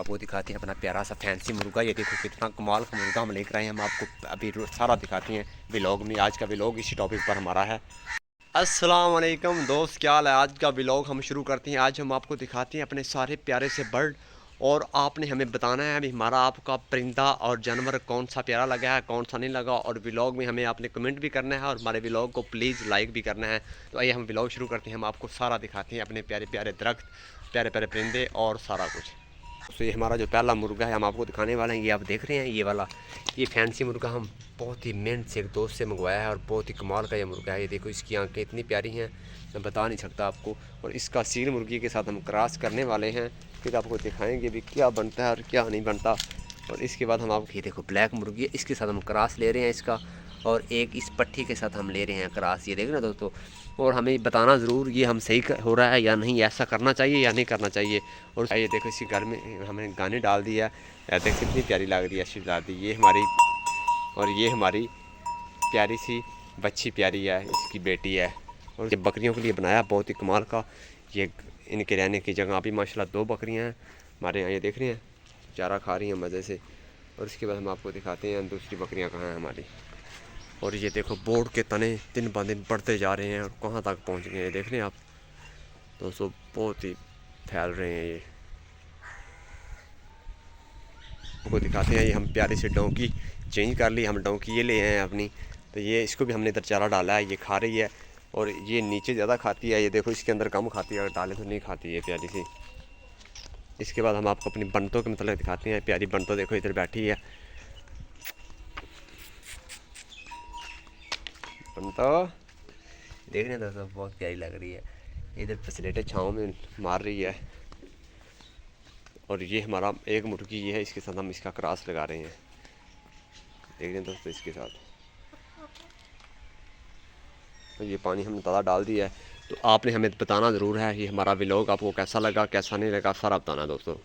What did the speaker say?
आपको दिखाते हैं अपना प्यारा सा फैंसी मुर्गा। ये देखो कितना कमाल का मुर्गा हम लेकर आए हैं। हम आपको अभी सारा दिखाते हैं व्लॉग में। आज का व्लॉग इसी टॉपिक पर हमारा है। अस्सलाम वालेकुम दोस्त, क्या हाल है? आज का व्लॉग हम शुरू करते हैं। आज हम आपको दिखाते हैं अपने सारे प्यारे से बर्ड, और आपने हमें बताना है अभी हमारा आपका परिंदा और जानवर कौन सा प्यारा लगा है, कौन सा नहीं लगा। और व्लॉग में हमें आपने कमेंट भी करना है और हमारे व्लॉग को प्लीज़ लाइक भी करना है। तो आइए हम व्लॉग शुरू करते हैं। हम आपको सारा दिखाते हैं अपने प्यारे प्यारे दरख्त, प्यारे प्यारे परिंदे और सारा कुछ। तो ये हमारा जो पहला मुर्गा है हम आपको दिखाने वाले हैं। ये आप देख रहे हैं, ये वाला ये फैंसी मुर्गा हम बहुत ही मेहनत से एक दोस्त से मंगवाया है और बहुत ही कमाल का ये मुर्गा है। ये देखो इसकी आंखें इतनी प्यारी हैं, मैं बता नहीं सकता आपको। और इसका सील मुर्गी के साथ हम क्रॉस करने वाले हैं, फिर आपको दिखाएंगे भी क्या बनता है और क्या नहीं बनता। और इसके बाद हम आपको ये देखो ब्लैक मुर्गी है, इसके साथ हम क्रॉस ले रहे हैं इसका, और एक इस पट्टी के साथ हम ले रहे हैं क्रॉस। ये देख रहे हैं दोस्तों। और हमें बताना ज़रूर ये हम सही हो रहा है या नहीं, ऐसा करना चाहिए या नहीं करना चाहिए। और ये देखो इसी घर में हमने गाने डाल दिया, देख कितनी प्यारी लग रही है, अच्छी डाल दी ये हमारी। और ये हमारी प्यारी सी बच्ची प्यारी है, इसकी बेटी है। और ये बकरियों के लिए बनाया बहुत ही कमाल का। ये इनके रहने की जगह भी माशाल्लाह 2 बकरियां हैं हमारे यहाँ। ये देख रहे हैं चारा खा रही हैं मज़े से। और इसके बाद हम आपको दिखाते हैं दूसरी बकरियां कहाँ हैं हमारी। और ये देखो बोर्ड के तने दिन ब दिन बढ़ते जा रहे हैं और कहाँ तक पहुँच गए हैं, देख रहे हैं आप दोस्तों, बहुत ही फैल रहे हैं। ये आपको दिखाते हैं। ये हम प्यारी से डोंकी चेंज कर ली, हम डोंकी ये ले आए हैं अपनी। तो ये इसको भी हमने इधर चारा डाला है, ये खा रही है। और ये नीचे ज़्यादा खाती है, ये देखो इसके अंदर कम खाती है, अगर डाले तो नहीं खाती है प्यारी सी। इसके बाद हम आपको अपनी बंतों के मतलब दिखाते हैं। प्यारी बंतों देखो इधर बैठी है, बंतो देख रहे हैं दोस्तों, बहुत प्यारी लग रही है। इधर फैसिलिटी छाँव में मार रही है। और ये हमारा एक मुर्गी ये है, इसके साथ हम इसका क्रॉस लगा रहे हैं, देख रहे हैं दोस्तों इसके साथ। तो ये पानी हमने ज़्यादा डाल दिया है। तो आपने हमें बताना ज़रूर है, ये हमारा व्लॉग आपको कैसा लगा कैसा नहीं लगा, सारा बताना दोस्तों।